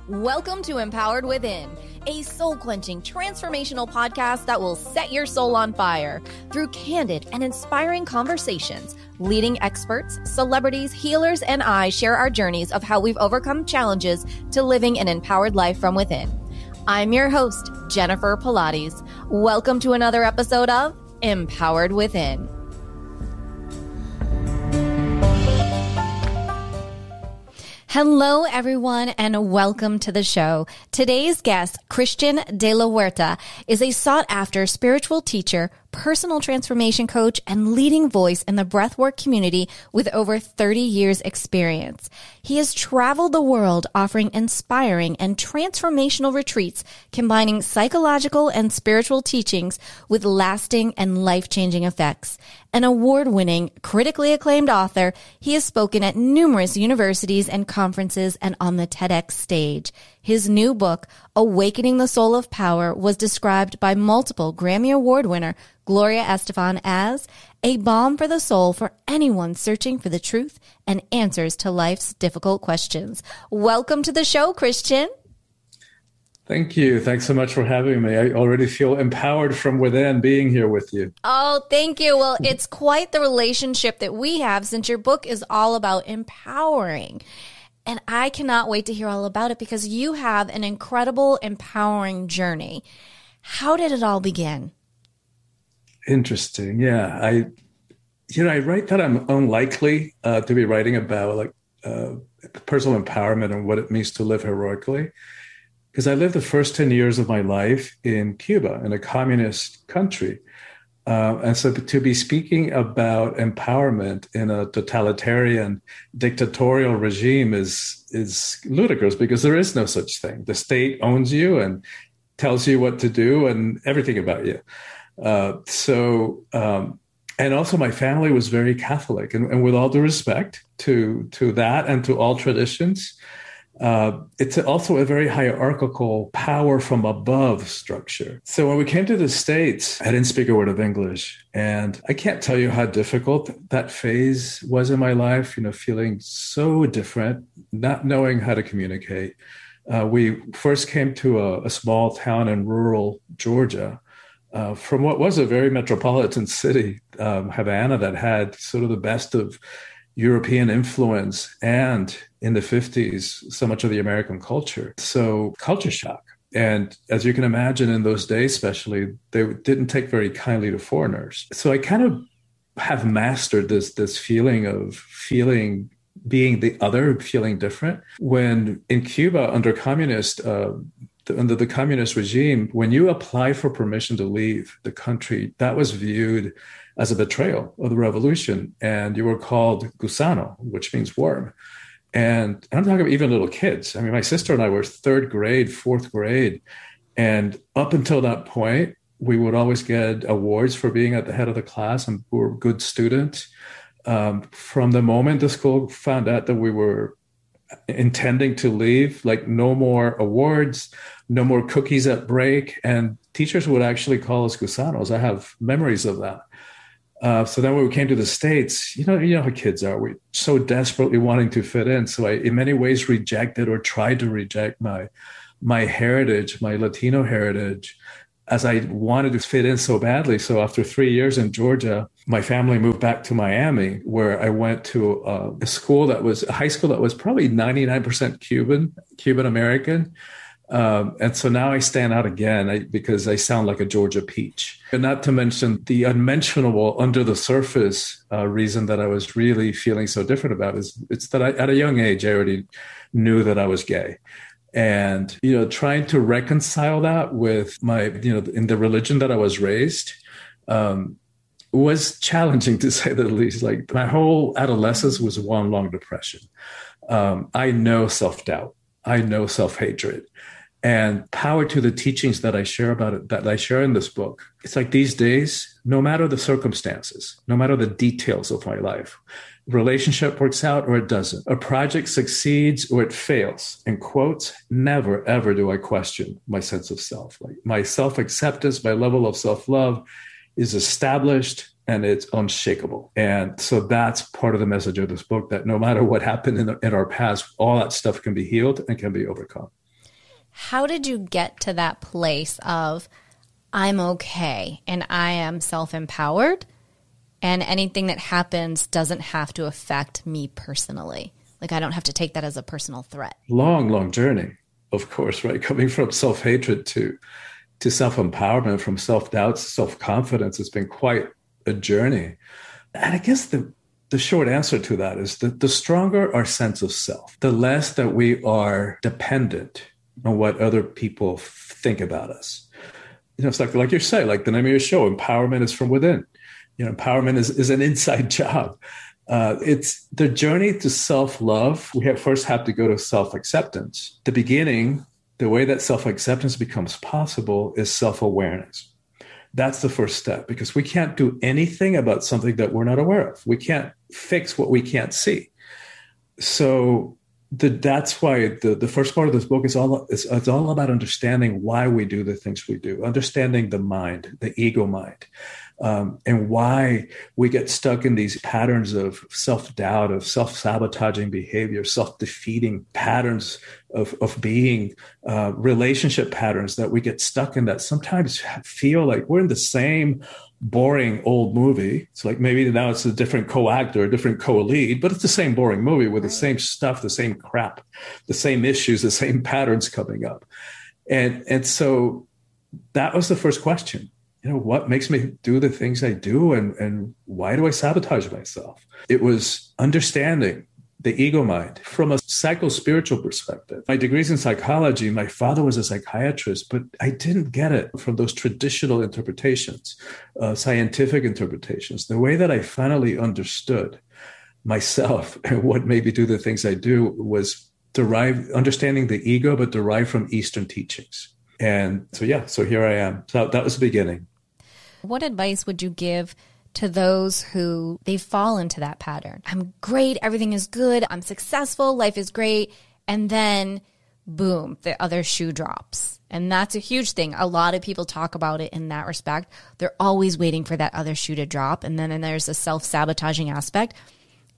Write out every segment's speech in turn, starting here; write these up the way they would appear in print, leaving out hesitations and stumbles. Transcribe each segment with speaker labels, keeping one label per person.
Speaker 1: Welcome to Empowered Within, a soul-quenching, transformational podcast that will set your soul on fire. Through candid and inspiring conversations, leading experts, celebrities, healers, and I share our journeys of how we've overcome challenges to living an empowered life from within. I'm your host, Jennifer Pilates. Welcome to another episode of Empowered Within. Hello, everyone, and welcome to the show. Today's guest, Christian de la Huerta, is a sought-after spiritual teacher, personal transformation coach, and leading voice in the breathwork community with over 30 years experience. He has traveled the world offering inspiring and transformational retreats, combining psychological and spiritual teachings with lasting and life-changing effects. An award-winning, critically acclaimed author, he has spoken at numerous universities and conferences and on the TEDx stage. His new book, Awakening the Soul of Power, was described by multiple Grammy Award winner Gloria Estefan as a balm for the soul for anyone searching for the truth and answers to life's difficult questions. Welcome to the show, Christian.
Speaker 2: Thank you. Thanks so much for having me. I already feel empowered from within being here with you.
Speaker 1: Oh, thank you. Well, it's quite the relationship that we have since your book is all about empowering. And I cannot wait to hear all about it because you have an incredible, empowering journey. How did it all begin?
Speaker 2: Interesting. Yeah. I write that I'm unlikely to be writing about personal empowerment and what it means to live heroically. Because I lived the first 10 years of my life in Cuba, in a communist country. And so to be speaking about empowerment in a totalitarian, dictatorial regime is ludicrous because there is no such thing. The state owns you and tells you what to do and everything about you. And also my family was very Catholic. And with all due respect to that and to all traditions, it's also a very hierarchical power from above structure. So when we came to the States, I didn't speak a word of English. And I can't tell you how difficult that phase was in my life, feeling so different, not knowing how to communicate. We first came to a small town in rural Georgia, from what was a very metropolitan city, Havana, that had sort of the best of European influence and in the 50s, so much of the American culture. So culture shock. And as you can imagine, in those days, especially, they didn't take very kindly to foreigners. So I kind of have mastered this feeling of being the other, feeling different. When in Cuba, under the communist regime, when you apply for permission to leave the country, that was viewed as a betrayal of the revolution. And you were called gusano, which means worm. And I'm talking about even little kids. I mean, my sister and I were third grade, fourth grade. And up until that point, we would always get awards for being at the head of the class and we were good students. From the moment the school found out that we were intending to leave, like no more awards, no more cookies at break. And teachers would actually call us gusanos. I have memories of that. So then when we came to the States, you know how kids are. We're so desperately wanting to fit in. So I, in many ways, rejected or tried to reject my heritage, my Latino heritage, as I wanted to fit in so badly. So after 3 years in Georgia, my family moved back to Miami, where I went to a high school that was probably 99% Cuban American. And so now I stand out again because I sound like a Georgia peach. And not to mention the unmentionable under the surface reason that I was really feeling so different about it's that at a young age, I already knew that I was gay. And, trying to reconcile that with my, in the religion that I was raised, was challenging to say the least. Like my whole adolescence was one long depression. I know self-doubt. I know self-hatred. And power to the teachings that I share about it, that I share in this book. It's like these days, no matter the circumstances, no matter the details of my life, relationship works out or it doesn't, a project succeeds or it fails, in quotes, never, ever do I question my sense of self. Like my self-acceptance, my level of self-love is established and it's unshakable. And so that's part of the message of this book, that no matter what happened in our past, all that stuff can be healed and can be overcome.
Speaker 1: How did you get to that place of I'm okay and I am self-empowered and anything that happens doesn't have to affect me personally? Like, I don't have to take that as a personal threat.
Speaker 2: Long journey, of course, right? Coming from self-hatred to self-empowerment, from self-doubt to self-confidence, it's been quite a journey. And I guess the short answer to that is that the stronger our sense of self, the less that we are dependent on what other people think about us. It's like you say, like the name of your show, empowerment is from within. Empowerment is an inside job. It's the journey to self-love. We first have to go to self-acceptance. The beginning, the way that self-acceptance becomes possible is self-awareness. That's the first step, because we can't do anything about something that we're not aware of. We can't fix what we can't see. So that's why the first part of this book is all about understanding why we do the things we do, understanding the mind, the ego mind, and why we get stuck in these patterns of self-doubt, of self-sabotaging behavior, self-defeating patterns of being, relationship patterns that we get stuck in, that sometimes feel like we're in the same boring old movie. It's like maybe now it's a different co-actor, a different co-lead, but it's the same boring movie with the same stuff, the same crap, the same issues, the same patterns coming up. And so that was the first question. What makes me do the things I do, and why do I sabotage myself? It was understanding the ego mind from a psycho-spiritual perspective. My degree's in psychology. My father was a psychiatrist, but I didn't get it from those traditional interpretations, scientific interpretations. The way that I finally understood myself and what made me do the things I do was understanding the ego, but derived from Eastern teachings. And so here I am. So that was the beginning.
Speaker 1: What advice would you give to those who they fall into that pattern? I'm great. Everything is good. I'm successful. Life is great. And then boom, the other shoe drops. And that's a huge thing. A lot of people talk about it in that respect. They're always waiting for that other shoe to drop. And then there's a self-sabotaging aspect.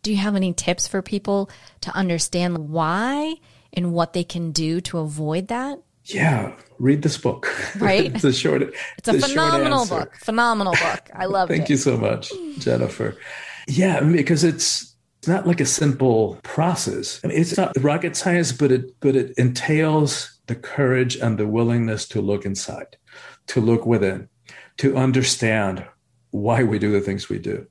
Speaker 1: Do you have any tips for people to understand why and what they can do to avoid that?
Speaker 2: Yeah, read this book.
Speaker 1: Right?
Speaker 2: It's a
Speaker 1: phenomenal book. Phenomenal book. I love it.
Speaker 2: Thank you so much, Jennifer. Yeah, because it's not like a simple process. It's not rocket science, but it entails the courage and the willingness to look inside, to look within, to understand why we do the things we do,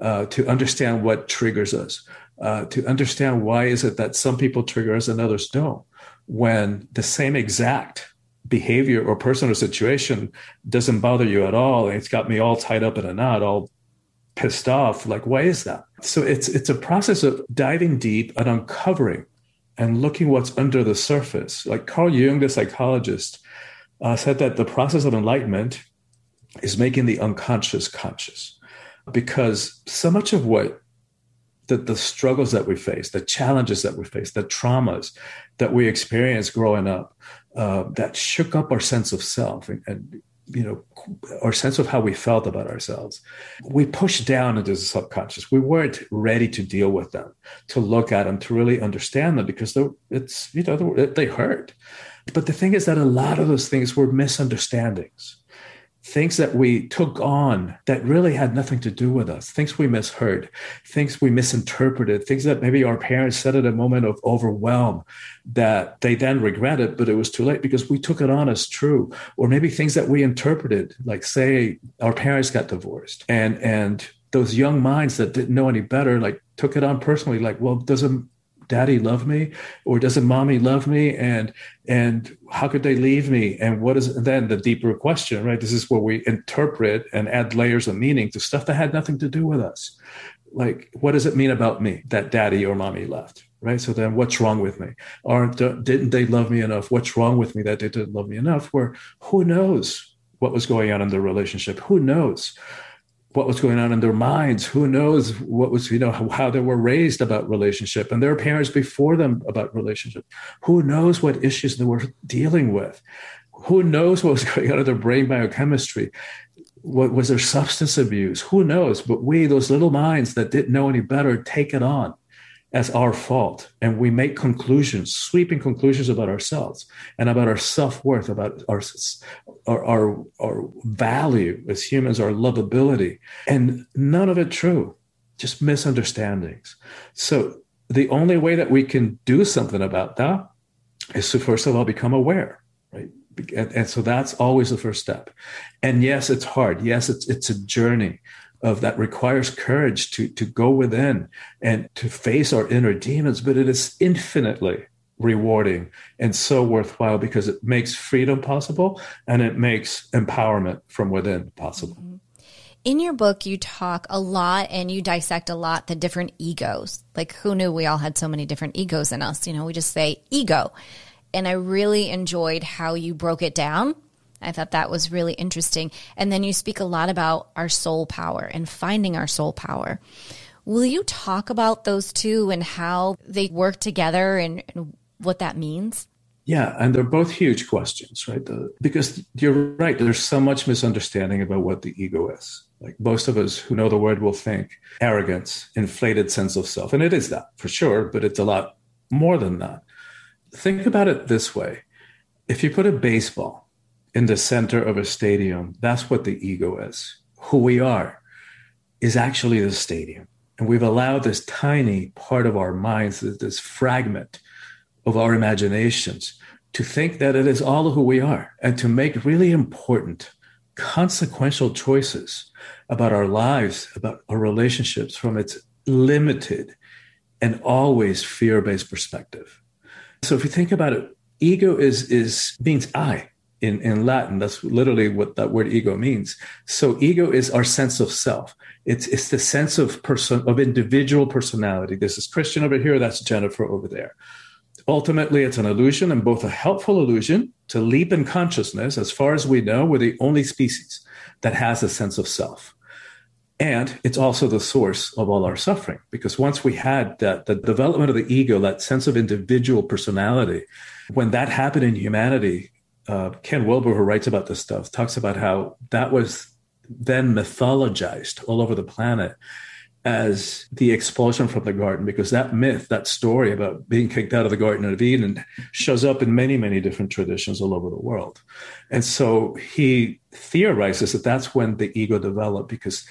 Speaker 2: to understand what triggers us, to understand why is it that some people trigger us and others don't, when the same exact behavior or person or situation doesn't bother you at all. And it's got me all tied up in a knot, all pissed off. Like, why is that? So it's a process of diving deep and uncovering and looking what's under the surface. Like Carl Jung, the psychologist, said that the process of enlightenment is making the unconscious conscious, because so much of what the struggles that we face, the challenges that we face, the traumas that we experience growing up, that shook up our sense of self and our sense of how we felt about ourselves, we pushed down into the subconscious. We weren't ready to deal with them, to look at them, to really understand them, because they hurt. But the thing is that a lot of those things were misunderstandings. Things that we took on that really had nothing to do with us, things we misheard, things we misinterpreted, things that maybe our parents said at a moment of overwhelm that they then regretted, but it was too late because we took it on as true. Or maybe things that we interpreted, like say our parents got divorced and those young minds that didn't know any better, like took it on personally, like, well, doesn't daddy love me, or doesn't mommy love me, and how could they leave me, and what is then the deeper question, right? This is where we interpret and add layers of meaning to stuff that had nothing to do with us. Like, what does it mean about me that daddy or mommy left, right? So then what's wrong with me? Or didn't they love me enough? What's wrong with me that they didn't love me enough? Where who knows what was going on in the relationship? Who knows what was going on in their minds? Who knows what was, how they were raised about relationship, and their parents before them about relationship. Who knows what issues they were dealing with? Who knows what was going on in their brain biochemistry? What was there substance abuse? Who knows? But we, those little minds that didn't know any better, take it on as our fault. And we make conclusions, sweeping conclusions about ourselves and about our self-worth, about our value as humans, our lovability. And none of it true, just misunderstandings. So the only way that we can do something about that is to, first of all, become aware, right? And so that's always the first step. And yes, it's hard. Yes, it's a journey that requires courage to go within and to face our inner demons, but it is infinitely rewarding and so worthwhile because it makes freedom possible and it makes empowerment from within possible.
Speaker 1: In your book, you talk a lot and you dissect a lot the different egos. Like, who knew we all had so many different egos in us? We just say ego. And I really enjoyed how you broke it down. I thought that was really interesting. And then you speak a lot about our soul power and finding our soul power. Will you talk about those two and how they work together and what that means?
Speaker 2: Yeah, and they're both huge questions, right? Because you're right, there's so much misunderstanding about what the ego is. Like most of us who know the word will think arrogance, inflated sense of self. And it is that for sure, but it's a lot more than that. Think about it this way. If you put a baseball in the center of a stadium, that's what the ego is. Who we are is actually the stadium. And we've allowed this tiny part of our minds, this fragment of our imaginations, to think that it is all of who we are and to make really important, consequential choices about our lives, about our relationships from its limited and always fear-based perspective. So if you think about it, ego means I. In Latin, that's literally what that word ego means. So ego is our sense of self. It's the sense of individual personality. This is Christian over here. That's Jennifer over there. Ultimately, it's an illusion, and both a helpful illusion to leap in consciousness. As far as we know, we're the only species that has a sense of self. And it's also the source of all our suffering, because once we had the development of the ego, that sense of individual personality, when that happened in humanity, Ken Wilber, who writes about this stuff, talks about how that was then mythologized all over the planet as the expulsion from the garden, because that myth, that story about being kicked out of the Garden of Eden shows up in many, many different traditions all over the world. And so he theorizes that that's when the ego developed, because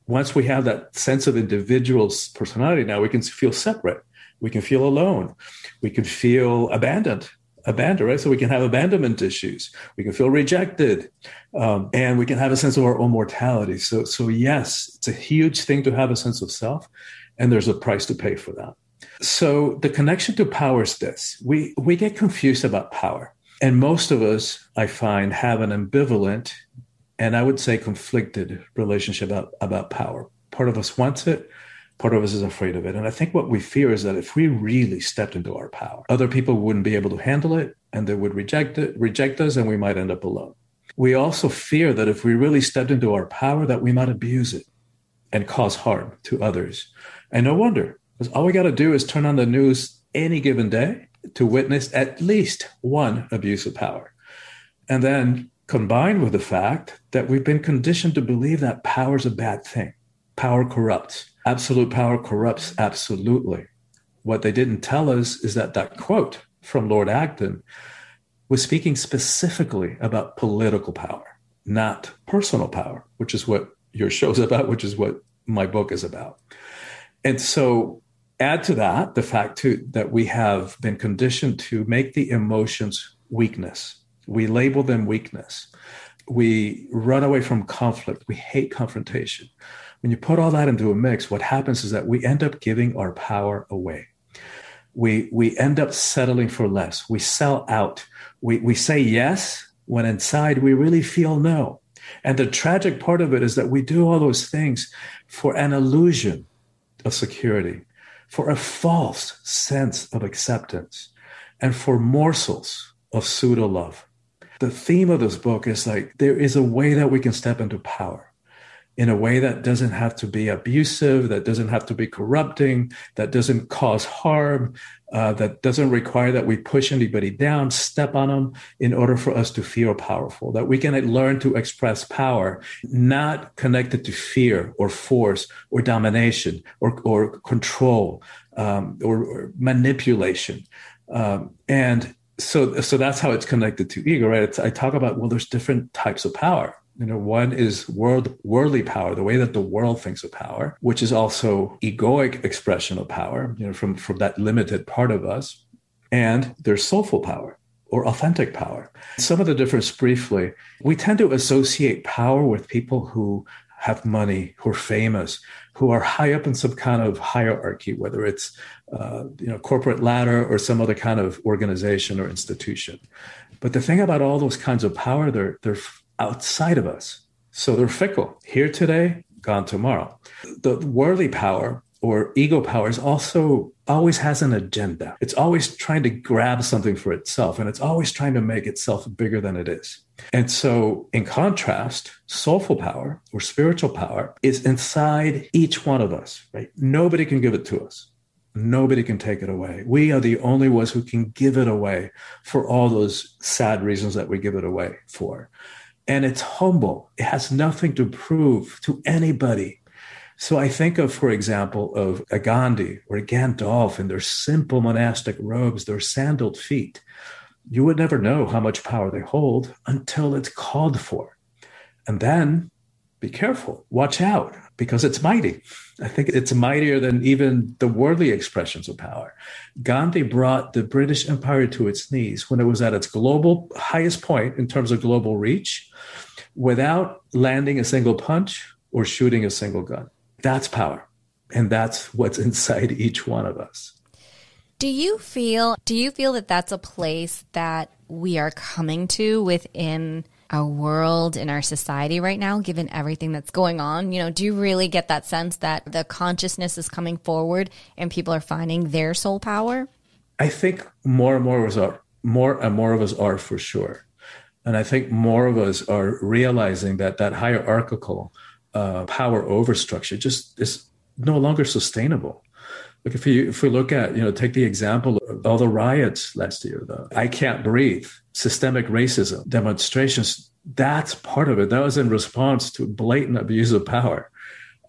Speaker 2: once we have that sense of individual's personality, now we can feel separate. We can feel alone. We can feel abandoned, right? So we can have abandonment issues. We can feel rejected, and we can have a sense of our own mortality. So yes, it's a huge thing to have a sense of self, and there's a price to pay for that. So the connection to power is this. We get confused about power. And most of us, I find, have an ambivalent and I would say conflicted relationship about power. Part of us wants it. Part of us is afraid of it. And I think what we fear is that if we really stepped into our power, other people wouldn't be able to handle it, and they would reject us, and we might end up alone. We also fear that if we really stepped into our power, that we might abuse it and cause harm to others. And no wonder, because all we got to do is turn on the news any given day to witness at least one abuse of power. And then combined with the fact that we've been conditioned to believe that power is a bad thing. Power corrupts. Absolute power corrupts absolutely. What they didn't tell us is that quote from Lord Acton was speaking specifically about political power, not personal power, which is what your show's about, which is what my book is about. And so add to that the fact too that we have been conditioned to make the emotions weakness. We label them weakness. We run away from conflict. We hate confrontation. When you put all that into a mix, what happens is that we end up giving our power away. We end up settling for less. We sell out. We say yes when inside we really feel no. And the tragic part of it is that we do all those things for an illusion of security, for a false sense of acceptance, and for morsels of pseudo love. The theme of this book is like, there is a way that we can step into power. in a way that doesn't have to be abusive, that doesn't have to be corrupting, that doesn't cause harm, that doesn't require that we push anybody down, step on them in order for us to feel powerful, that we can learn to express power, not connected to fear or force or domination or control or manipulation. And so that's how it's connected to ego, right? I talk about, well, there's different types of power. One is worldly power, the way that the world thinks of power, which is also egoic expression of power, from that limited part of us. And there's soulful power or authentic power. Some of the difference briefly, we tend to associate power with people who have money, who are famous, who are high up in some kind of hierarchy, whether it's corporate ladder or some other kind of organization or institution. But the thing about all those kinds of power, they're outside of us. So they're fickle. Here today, gone tomorrow. The worldly power or ego power is also always has an agenda. It's always trying to grab something for itself, and it's always trying to make itself bigger than it is. And so in contrast, soulful power or spiritual power is inside each one of us, right? Nobody can give it to us. Nobody can take it away. We are the only ones who can give it away for all those sad reasons that we give it away for. And it's humble. It has nothing to prove to anybody. So I think of, for example, of a Gandhi or a Gandalf in their simple monastic robes, their sandaled feet. You would never know how much power they hold until it's called for. And then be careful, watch out, because it's mighty. I think it's mightier than even the worldly expressions of power. Gandhi brought the British Empire to its knees when it was at its global highest point in terms of global reach, without landing a single punch or shooting a single gun. That's power. And that's what's inside each one of us.
Speaker 1: Do you feel that that's a place that we are coming to within our world, in our society right now, given everything that's going on? Do you really get that sense that the consciousness is coming forward and people are finding their soul power?
Speaker 2: I think more and more of us are for sure. And I think more of us are realizing that hierarchical power overstructure just is no longer sustainable. Like if we look at, take the example of all the riots last year, the I Can't Breathe, systemic racism, demonstrations, that's part of it. That was in response to blatant abuse of power.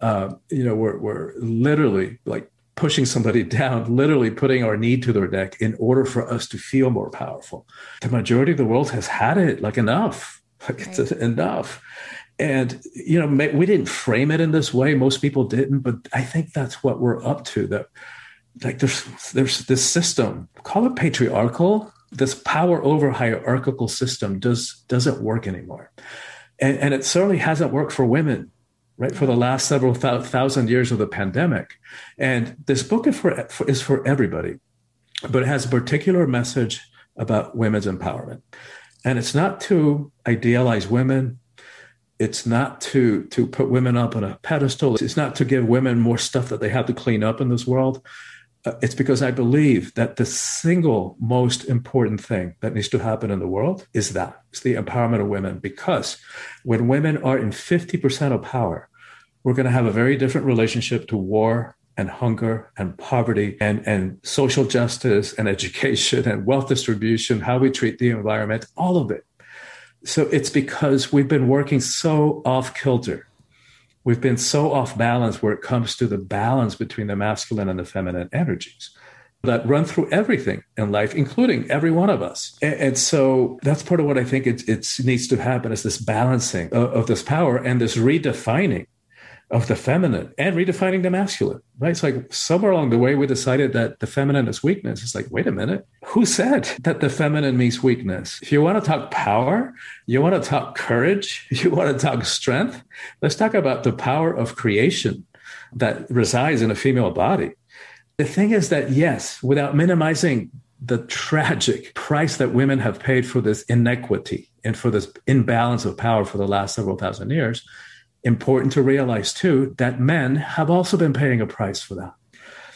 Speaker 2: We're literally like pushing somebody down, literally putting our knee to their neck in order for us to feel more powerful. The majority of the world has had it, enough. It's enough. And, we didn't frame it in this way. Most people didn't, but I think that's what we're up to. That there's this system, call it patriarchal, this power over hierarchical system doesn't work anymore. And it certainly hasn't worked for women, right? For the last several thousand years of the pandemic. And this book is for everybody, but it has a particular message about women's empowerment. And it's not to idealize women. It's not to put women up on a pedestal. It's not to give women more stuff that they have to clean up in this world. It's because I believe that the single most important thing that needs to happen in the world is that. It's the empowerment of women. Because when women are in 50% of power, we're going to have a very different relationship to war and hunger and poverty and social justice and education and wealth distribution, how we treat the environment, all of it. So it's because we've been working so off kilter. We've been so off balance where it comes to the balance between the masculine and the feminine energies that run through everything in life, including every one of us. And so that's part of what I think it needs to happen, is this balancing of this power and this redefining of the feminine and redefining the masculine, right? It's like somewhere along the way, we decided that the feminine is weakness. It's like, wait a minute, who said that the feminine means weakness? If you want to talk power, you want to talk courage, you want to talk strength, let's talk about the power of creation that resides in a female body. The thing is that, yes, without minimizing the tragic price that women have paid for this inequity and for this imbalance of power for the last several thousand years, important to realize, too, that men have also been paying a price for that.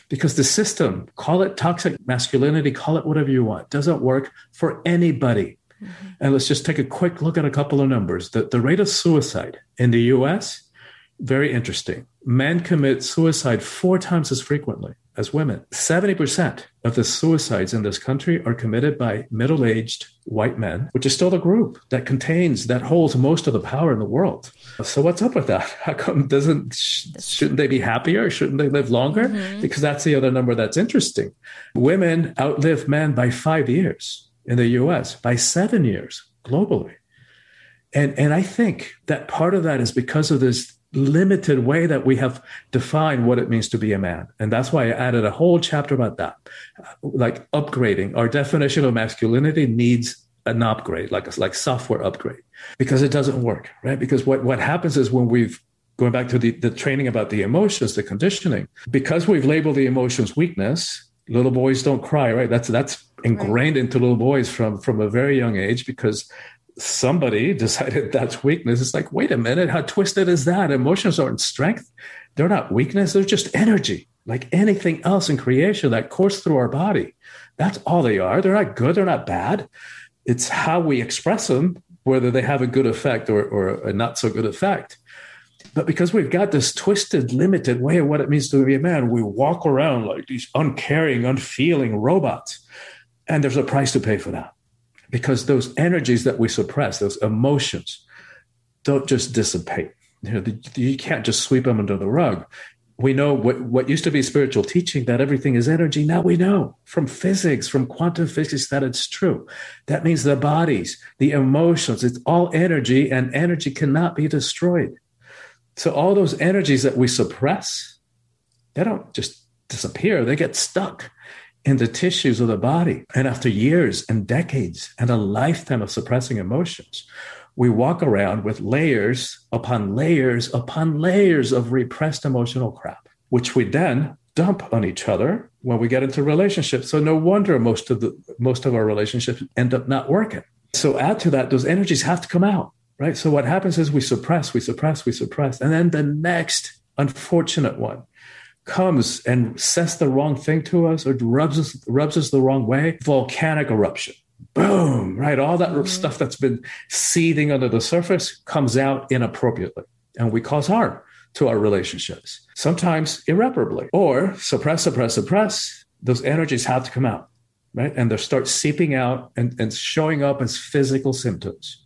Speaker 2: Because the system, call it toxic masculinity, call it whatever you want, doesn't work for anybody. Mm-hmm. And let's just take a quick look at a couple of numbers. The rate of suicide in the U.S. very interesting. Men commit suicide 4 times as frequently as women. 70% of the suicides in this country are committed by middle-aged white men, which is still the group that holds most of the power in the world. So what's up with that? How come shouldn't they be happier? Shouldn't they live longer? Mm-hmm. Because that's the other number that's interesting. Women outlive men by 5 years in the US, by 7 years globally. And I think that part of that is because of this limited way that we have defined what it means to be a man. And that's why I added a whole chapter about that. Like upgrading. Our definition of masculinity needs an upgrade, like software upgrade, because it doesn't work, right? Because what happens is when going back to the training about the emotions, the conditioning, because we've labeled the emotions weakness, little boys don't cry, right? That's ingrained into little boys from a very young age, because somebody decided that's weakness. It's like, wait a minute, how twisted is that? Emotions aren't strength. They're not weakness. They're just energy, like anything else in creation that course through our body. That's all they are. They're not good. They're not bad. It's how we express them, whether they have a good effect or a not so good effect. But because we've got this twisted, limited way of what it means to be a man, we walk around like these uncaring, unfeeling robots. And there's a price to pay for that. Because those energies that we suppress, those emotions, don't just dissipate. You can't just sweep them under the rug. We know what used to be spiritual teaching, that everything is energy. Now we know from physics, from quantum physics, that it's true. That means the bodies, the emotions, it's all energy, and energy cannot be destroyed. So all those energies that we suppress, they don't just disappear. They get stuck in the tissues of the body. And after years and decades and a lifetime of suppressing emotions, we walk around with layers upon layers upon layers of repressed emotional crap, which we then dump on each other when we get into relationships. So no wonder most of our relationships end up not working. So add to that, those energies have to come out, right? So what happens is we suppress. And then the next unfortunate one comes and says the wrong thing to us or rubs us the wrong way. Volcanic eruption. Boom, right? All that stuff that's been seething under the surface comes out inappropriately. And we cause harm to our relationships, sometimes irreparably. Or suppress. Those energies have to come out, right? And they start seeping out and showing up as physical symptoms,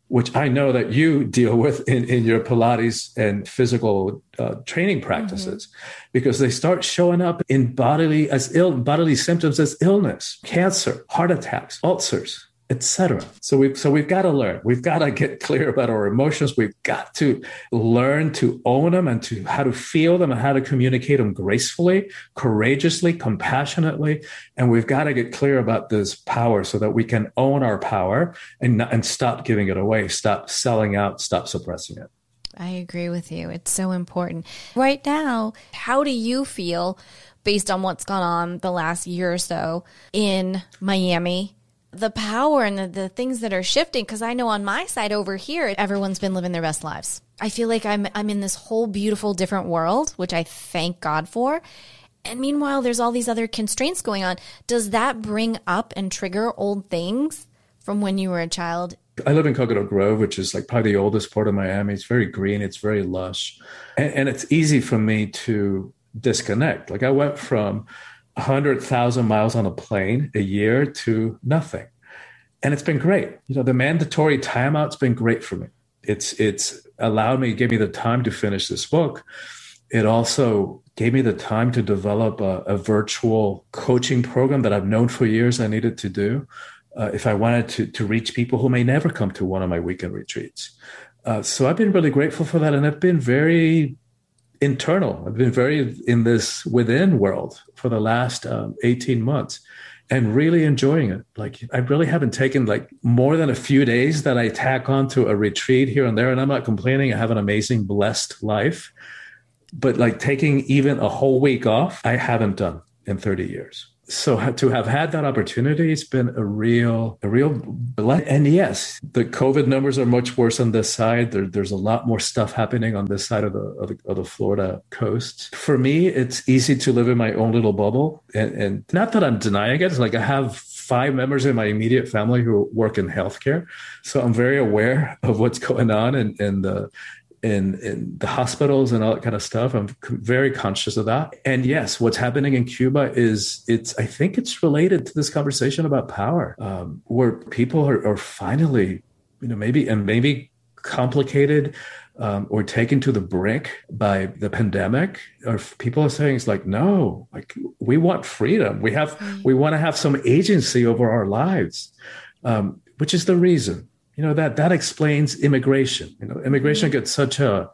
Speaker 2: which I know that you deal with in your Pilates and physical training practices, because they start showing up in bodily symptoms as illness, cancer, heart attacks, ulcers, etc. So we've got to learn. We've got to get clear about our emotions. We've got to learn to own them and to how to feel them and how to communicate them gracefully, courageously, compassionately. And we've got to get clear about this power so that we can own our power and stop giving it away, stop selling out, stop suppressing it.
Speaker 1: I agree with you. It's so important. Right now, how do you feel based on what's gone on the last year or so in Miami? The power and the things that are shifting, because I know on my side over here, everyone's been living their best lives. I feel like I'm in this whole beautiful different world, which I thank God for. And meanwhile, there's all these other constraints going on. Does that bring up and trigger old things from when you were a child?
Speaker 2: I live in Coconut Grove, which is like probably the oldest part of Miami. It's very green. It's very lush. And it's easy for me to disconnect. Like I went from 100,000 miles on a plane a year to nothing. And it's been great. The mandatory timeout's been great for me. It's allowed me, gave me the time to finish this book. It also gave me the time to develop a virtual coaching program that I've known for years I needed to do if I wanted to reach people who may never come to one of my weekend retreats. So I've been really grateful for that. And I've been very internal. I've been very in this within world for the last 18 months and really enjoying it. Like I really haven't taken like more than a few days that I tack on to a retreat here and there. And I'm not complaining. I have an amazing, blessed life. But like taking even a whole week off, I haven't done in 30 years. So to have had that opportunity, it's been a real blessing. And yes, the COVID numbers are much worse on this side. There's a lot more stuff happening on this side of the Florida coast. For me, it's easy to live in my own little bubble. And not that I'm denying it. It's like I have 5 members in my immediate family who work in healthcare. So I'm very aware of what's going on and in the hospitals and all that kind of stuff. I'm very conscious of that. And yes, what's happening in Cuba I think it's related to this conversation about power, where people are finally, maybe complicated or taken to the brink by the pandemic, or people are saying it's like, no, like we want freedom. We want to have some agency over our lives, which is the reason, that explains immigration. Immigration gets such a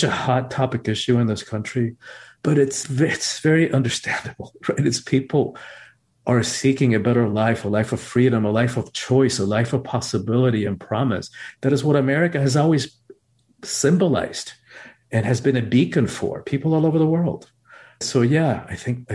Speaker 2: hot topic issue in this country, but it's very understandable, right? It's people are seeking a better life, a life of freedom, a life of choice, a life of possibility and promise. That is what America has always symbolized and has been a beacon for people all over the world. So yeah, I think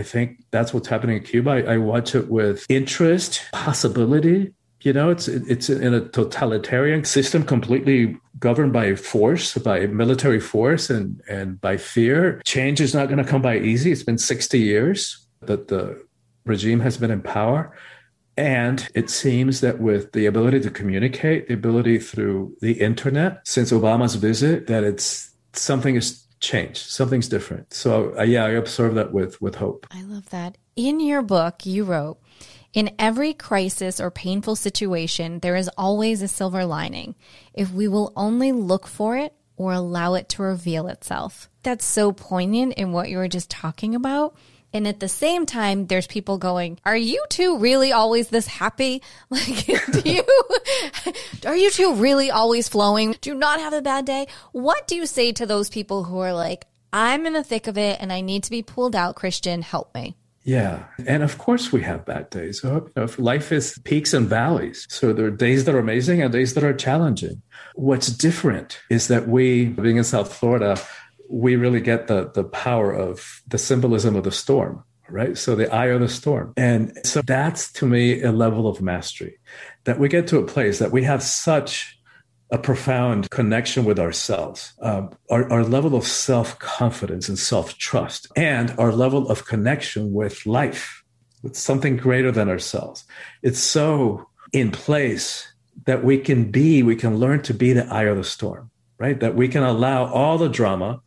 Speaker 2: that's what's happening in Cuba. I watch it with interest, possibility. It's in a totalitarian system, completely governed by force, by military force and by fear. Change is not going to come by easy. It's been 60 years that the regime has been in power. And it seems that with the ability to communicate, the ability through the internet, since Obama's visit, that something has changed. Something's different. So I observe that with hope.
Speaker 1: I love that. In your book, you wrote, in every crisis or painful situation, there is always a silver lining if we will only look for it or allow it to reveal itself. That's so poignant in what you were just talking about. And at the same time, there's people going, are you two really always this happy? Like, are you two really always flowing? Do you not have a bad day? What do you say to those people who are like, I'm in the thick of it and I need to be pulled out? Christian, help me.
Speaker 2: Yeah. And of course we have bad days. So, life is peaks and valleys. So there are days that are amazing and days that are challenging. What's different is that we, being in South Florida, we really get the power of the symbolism of the storm, right? So the eye of the storm. And so that's, to me, a level of mastery, that we get to a place that we have such a profound connection with ourselves, our level of self-confidence and self-trust, and our level of connection with life, with something greater than ourselves. It's so in place that we can learn to be the eye of the storm, right? That we can allow all the drama,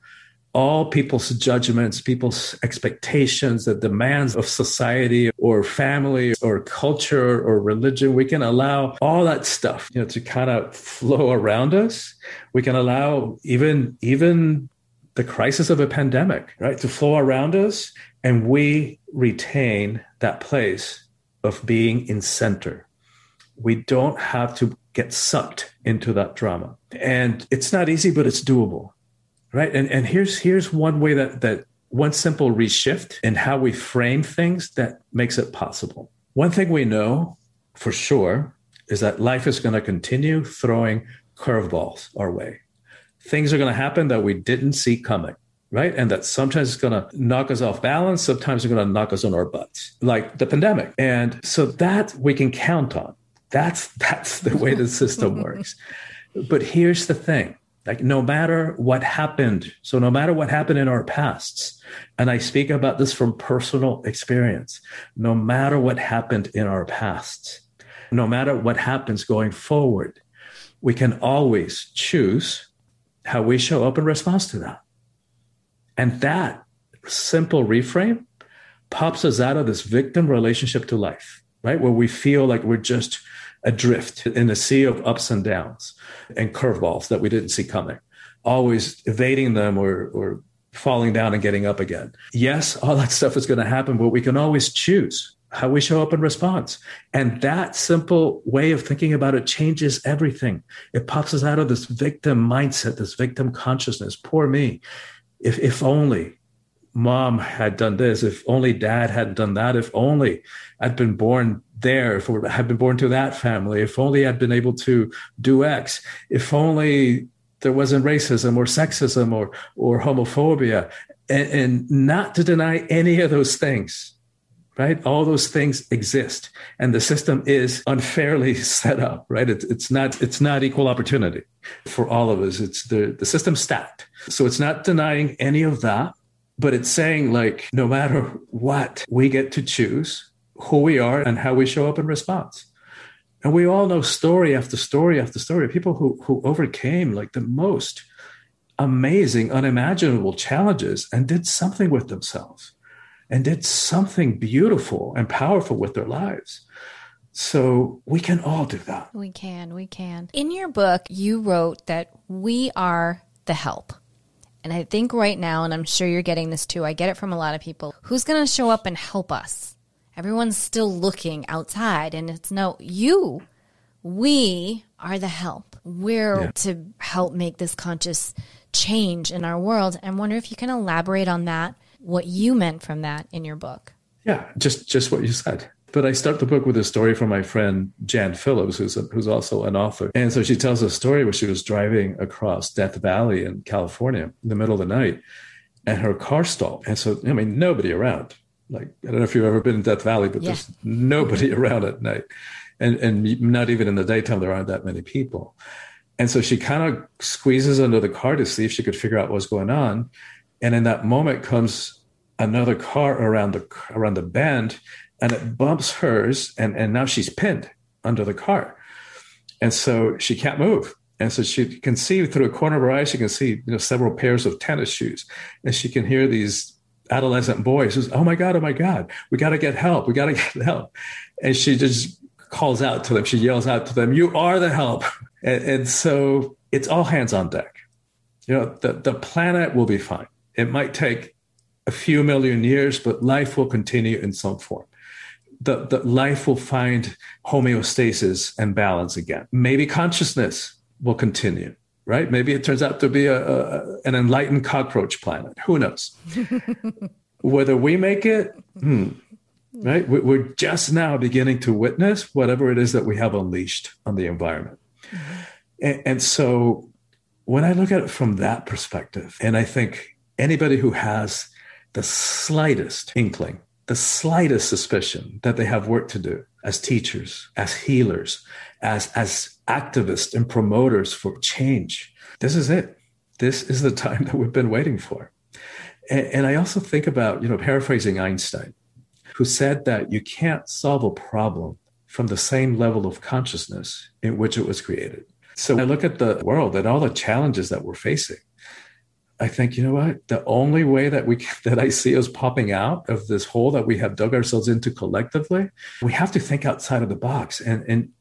Speaker 2: all people's judgments, people's expectations, the demands of society or family or culture or religion. We can allow all that stuff, to kind of flow around us. We can allow even the crisis of a pandemic, right, to flow around us, and we retain that place of being in center. We don't have to get sucked into that drama. And it's not easy, but it's doable. Right. And here's one way that one simple reshift in how we frame things that makes it possible. One thing we know for sure is that life is going to continue throwing curveballs our way. Things are going to happen that we didn't see coming. Right. And that sometimes it's going to knock us off balance. Sometimes it's going to knock us on our butts, like the pandemic. And so that we can count on. That's the way the system works. But here's the thing. Like, no matter what happened, no matter what happened in our pasts, and I speak about this from personal experience, no matter what happened in our pasts, no matter what happens going forward, we can always choose how we show up in response to that. And that simple reframe pops us out of this victim relationship to life, right? Where we feel like we're just adrift in a sea of ups and downs and curveballs that we didn't see coming, always evading them or falling down and getting up again. Yes, all that stuff is going to happen, but we can always choose how we show up in response. And that simple way of thinking about it changes everything. It pops us out of this victim mindset, this victim consciousness. Poor me. If only mom had done this, if only dad hadn't done that, if only I'd been born there, if I had been born to that family, if only I'd been able to do X, if only there wasn't racism or sexism or homophobia, and not to deny any of those things, right? All those things exist, and the system is unfairly set up, right? It's not equal opportunity for all of us. It's the system's stacked. So it's not denying any of that, but it's saying, like, no matter what, we get to choose who we are and how we show up in response. And we all know story after story after story of people who overcame like the most amazing, unimaginable challenges and did something with themselves and did something beautiful and powerful with their lives. So we can all do that.
Speaker 1: We can. In your book, you wrote that we are the help. And I think right now, and I'm sure you're getting this too, I get it from a lot of people, who's going to show up and help us? Everyone's still looking outside, and it's no, you. We are the help. We're to help make this conscious change in our world. And wonder if you can elaborate on that, what you meant from that in your book.
Speaker 2: Yeah, just what you said. But I start the book with a story from my friend Jan Phillips, who's also an author. And so she tells a story where she was driving across Death Valley in California in the middle of the night, and her car stalled. And so, I mean, nobody around. Like, I don't know if you've ever been in Death Valley, but there's nobody around at night. And not even in the daytime, there aren't that many people. And so she kind of squeezes under the car to see if she could figure out what's going on. And in that moment comes another car around the bend, and it bumps hers. And now she's pinned under the car. And so she can't move. And so she can see through a corner of her eye, she can see, several pairs of tennis shoes. And she can hear these adolescent boys who's, oh my God, we got to get help. And she just calls out to them. She yells out to them, you are the help. And so it's all hands on deck. The planet will be fine. It might take a few million years, but life will continue in some form. The life will find homeostasis and balance again. Maybe consciousness will continue, right? Maybe it turns out to be an enlightened cockroach planet. Who knows? Whether we make it, right? We're just now beginning to witness whatever it is that we have unleashed on the environment. Mm-hmm. And so when I look at it from that perspective, and I think anybody who has the slightest inkling, the slightest suspicion that they have work to do as teachers, as healers, as activists and promoters for change, this is it. This is the time that we've been waiting for. And I also think about, paraphrasing Einstein, who said that you can't solve a problem from the same level of consciousness in which it was created. So when I look at the world and all the challenges that we're facing, I think, you know what? The only way that I see us popping out of this hole that we have dug ourselves into collectively, we have to think outside of the box. And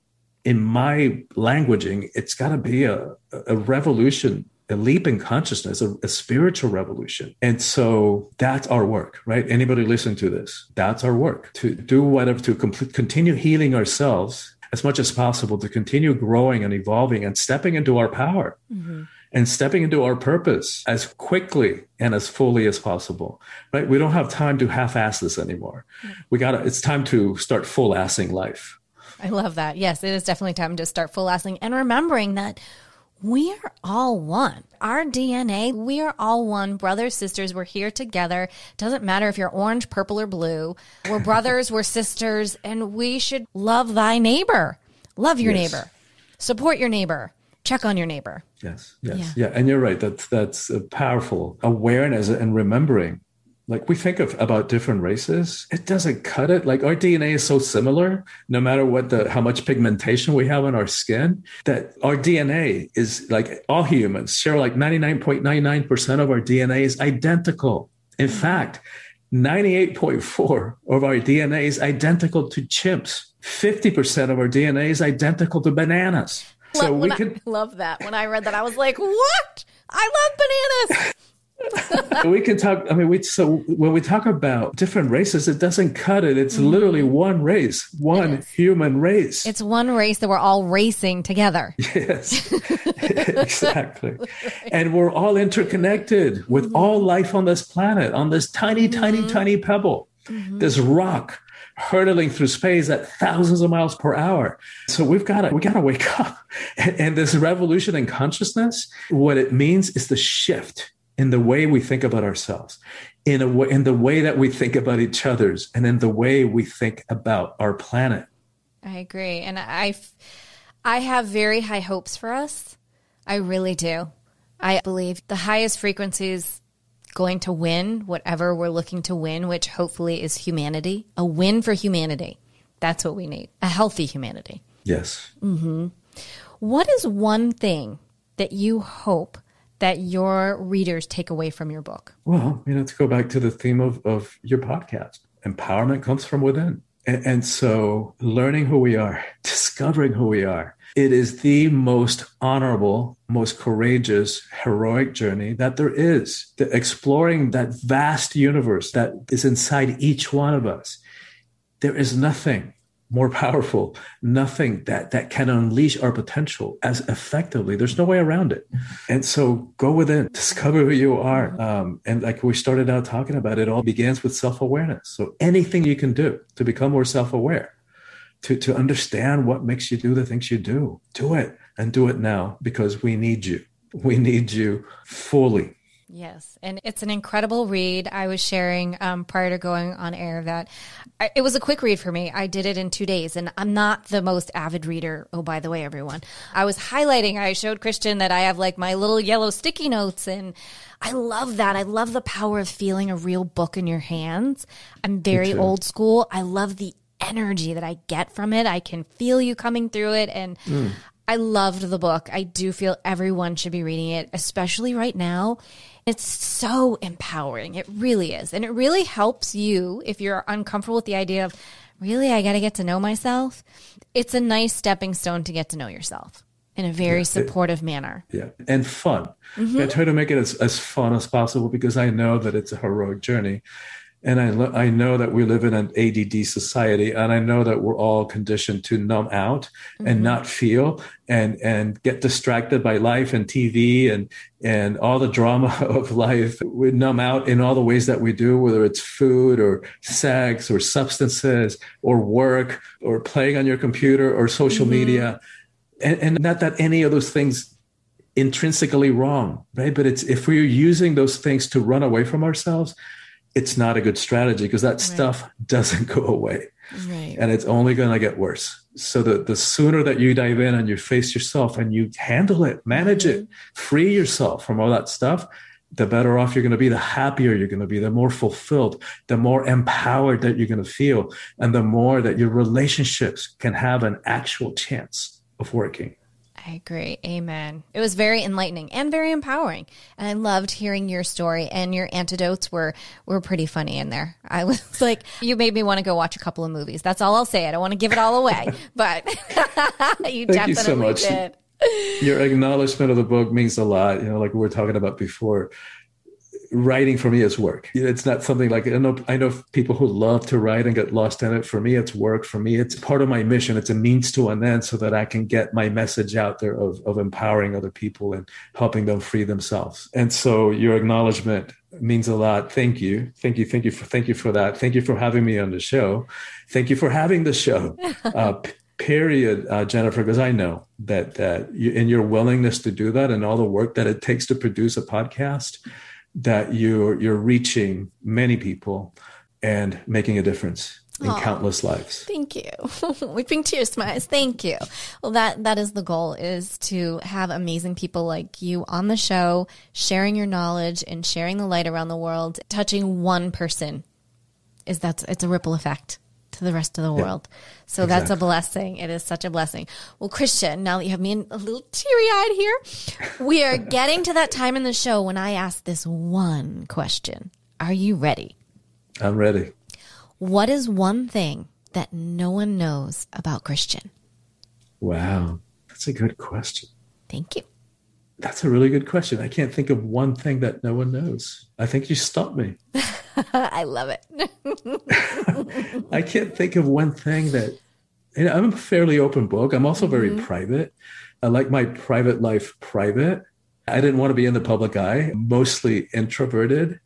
Speaker 2: in my languaging, it's got to be a revolution, a leap in consciousness, a spiritual revolution. And so that's our work, right? Anybody listening to this, that's our work, to do whatever, to continue healing ourselves as much as possible, to continue growing and evolving and stepping into our power. Mm-hmm. And stepping into our purpose as quickly and as fully as possible, right? We don't have time to half-ass this anymore. It's time to start full-assing life.
Speaker 1: I love that. Yes, it is definitely time to start full-assing and remembering that we are all one. Our DNA, we are all one. Brothers, sisters, we're here together. Doesn't matter if you're orange, purple, or blue. We're brothers, we're sisters, and we should love thy neighbor. Love your neighbor. Support your neighbor. Check on your neighbor.
Speaker 2: Yes. Yeah. And you're right. That's a powerful awareness and remembering. Like we think about different races. It doesn't cut it. Like our DNA is so similar, no matter how much pigmentation we have on our skin, that our DNA is like all humans share like 99.99% of our DNA is identical. In fact, 98.4% of our DNA is identical to chimps. 50% of our DNA is identical to bananas. So
Speaker 1: I love that. When I read that, I was like, what? I love bananas.
Speaker 2: We can talk. I mean, so when we talk about different races, it doesn't cut it. It's literally one race, one human race.
Speaker 1: It's one race that we're all racing together.
Speaker 2: Yes, exactly. And we're all interconnected with all life on this planet, on this tiny pebble, this rock hurtling through space at thousands of miles per hour. So we got to wake up. And this revolution in consciousness, what it means is the shift in the way we think about ourselves, in the way that we think about each other's, and in the way we think about our planet.
Speaker 1: I agree. And I have very high hopes for us. I really do. I believe the highest frequencies going to win whatever we're looking to win, which hopefully is humanity, a win for humanity. That's what we need, a healthy humanity.
Speaker 2: Yes.
Speaker 1: Mm-hmm. What is one thing that you hope that your readers take away from your book?
Speaker 2: Well, to go back to the theme of your podcast, empowerment comes from within. And so learning who we are, discovering who we are, it is the most honorable, most courageous, heroic journey that there is. Exploring that vast universe that is inside each one of us. There is nothing more powerful, nothing that can unleash our potential as effectively. There's no way around it. And so go within, discover who you are. And like we started out talking about, it all begins with self-awareness. So anything you can do to become more self-aware, to understand what makes you do the things you do it, and do it now, because we need you. We need you fully.
Speaker 1: Yes. And it's an incredible read. I was sharing prior to going on air that it was a quick read for me. I did it in 2 days, and I'm not the most avid reader. Oh, by the way, everyone, I was highlighting. I showed Christian that I have like my little yellow sticky notes, and I love that. I love the power of feeling a real book in your hands. I'm very old school. I love the energy that I get from it. I can feel you coming through it. And I loved the book. I do feel everyone should be reading it, especially right now. It's so empowering. It really is. And it really helps you if you're uncomfortable with the idea of, really, I got to get to know myself. It's a nice stepping stone to get to know yourself in a very supportive manner. Yeah.
Speaker 2: And fun. I try to make it as fun as possible, because I know that it's a heroic journey. And I know that we live in an ADD society, and I know that we're all conditioned to numb out and not feel and get distracted by life and TV and all the drama of life. We numb out in all the ways that we do, whether it's food or sex or substances or work or playing on your computer or social media. And not that any of those things intrinsically wrong, right? But it's if we're using those things to run away from ourselves, it's not a good strategy, because that stuff doesn't go away. Right. And it's only going to get worse. So the sooner that you dive in and you face yourself and you handle it, manage it, free yourself from all that stuff, the better off you're going to be, the happier you're going to be, the more fulfilled, the more empowered that you're going to feel, and the more that your relationships can have an actual chance of working.
Speaker 1: I agree. Amen. It was very enlightening and very empowering. And I loved hearing your story, and your antidotes were pretty funny in there. I was like, you made me want to go watch a couple of movies. That's all I'll say. I don't want to give it all away, but you
Speaker 2: Thank
Speaker 1: definitely
Speaker 2: you so much.
Speaker 1: did.
Speaker 2: Your acknowledgement of the book means a lot. Like we were talking about before, writing for me is work. It's not something like, I know people who love to write and get lost in it. For me, it's work. For me, it's part of my mission. It's a means to an end, so that I can get my message out there of empowering other people and helping them free themselves. And so your acknowledgement means a lot. Thank you. Thank you for that. Thank you for having me on the show. Thank you for having the show. Period, Jennifer, because I know that in your willingness to do that and all the work that it takes to produce a podcast, that you're reaching many people and making a difference in countless lives.
Speaker 1: Thank you. Weeping tears to my eyes. Thank you. Well, that is the goal, is to have amazing people like you on the show, sharing your knowledge and sharing the light around the world. Touching one person it's a ripple effect to the rest of the world. So exactly. That's a blessing. It is such a blessing. Well, Christian, now that you have me a little teary-eyed here, we are getting to that time in the show when I ask this one question. Are you ready?
Speaker 2: I'm ready.
Speaker 1: What is one thing that no one knows about Christian?
Speaker 2: Wow. That's a good question.
Speaker 1: Thank you.
Speaker 2: That's a really good question. I can't think of one thing that no one knows. I think you stumped me.
Speaker 1: I love it.
Speaker 2: I can't think of one thing that, I'm a fairly open book. I'm also very private. I like my private life private. I didn't want to be in the public eye, mostly introverted,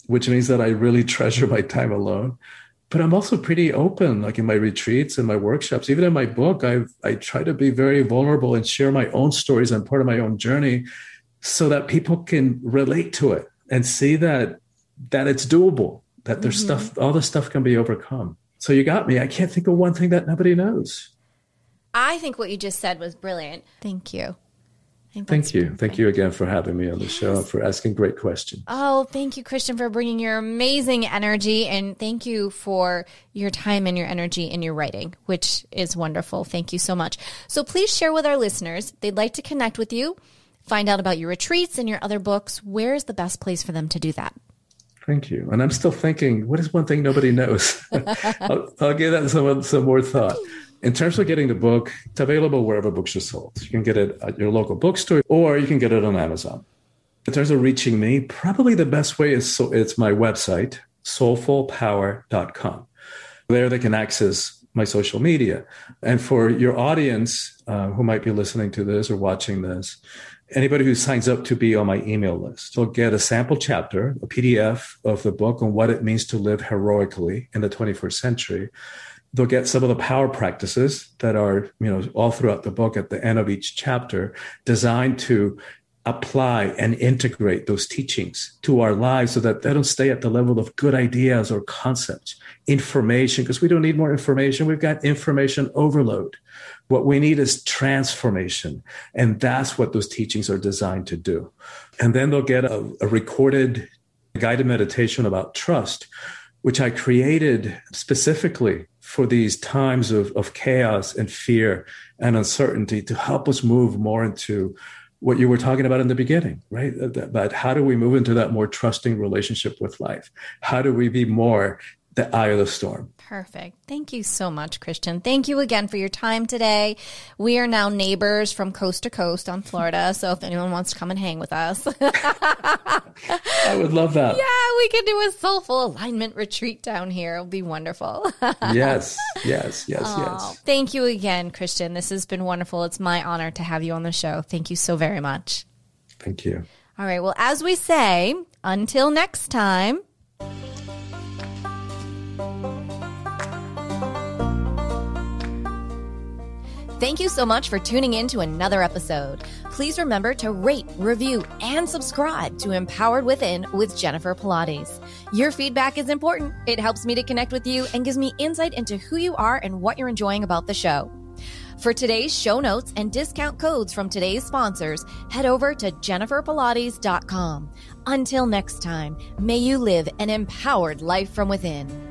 Speaker 2: which means that I really treasure my time alone. But I'm also pretty open, like in my retreats and my workshops. Even in my book, I try to be very vulnerable and share my own stories and part of my own journey, so that people can relate to it and see that it's doable, that there's stuff, all the stuff can be overcome. So you got me. I can't think of one thing that nobody knows.
Speaker 1: I think what you just said was brilliant. Thank you.
Speaker 2: Thank you. Thank you again for having me on the show and for asking great questions.
Speaker 1: Oh, thank you, Christian, for bringing your amazing energy. And thank you for your time and your energy in your writing, which is wonderful. Thank you so much. So please share with our listeners. They'd like to connect with you. find out about your retreats and your other books, where is the best place for them to do that?
Speaker 2: Thank you. And I'm still thinking, what is one thing nobody knows? I'll give that some more thought. In terms of getting the book, it's available wherever books are sold. You can get it at your local bookstore, or you can get it on Amazon. In terms of reaching me, probably the best way is it's my website, soulfulpower.com. There they can access my social media. And for your audience who might be listening to this or watching this, anybody who signs up to be on my email list, they'll get a sample chapter, a PDF of the book on what it means to live heroically in the 21st century. They'll get some of the power practices that are, all throughout the book at the end of each chapter, designed to apply and integrate those teachings to our lives so that they don't stay at the level of good ideas or concepts, information, because we don't need more information. We've got information overload. What we need is transformation. And that's what those teachings are designed to do. And then they'll get a recorded guided meditation about trust, which I created specifically for these times of chaos and fear and uncertainty to help us move more into what you were talking about in the beginning, right? About how do we move into that more trusting relationship with life? How do we be more the eye of the storm?
Speaker 1: Perfect. Thank you so much, Christian. Thank you again for your time today. We are now neighbors from coast to coast on Florida. So if anyone wants to come and hang with us.
Speaker 2: I would love that.
Speaker 1: Yeah, we could do a soulful alignment retreat down here. It'll be wonderful.
Speaker 2: Yes.
Speaker 1: Thank you again, Christian. This has been wonderful. It's my honor to have you on the show. Thank you so very much.
Speaker 2: Thank you.
Speaker 1: All right. Well, as we say, until next time. Thank you so much for tuning in to another episode. Please remember to rate, review, and subscribe to Empowered Within with Jennifer Pilates. Your feedback is important. It helps me to connect with you and gives me insight into who you are and what you're enjoying about the show. For today's show notes and discount codes from today's sponsors, head over to jenniferpilates.com. Until next time, may you live an empowered life from within.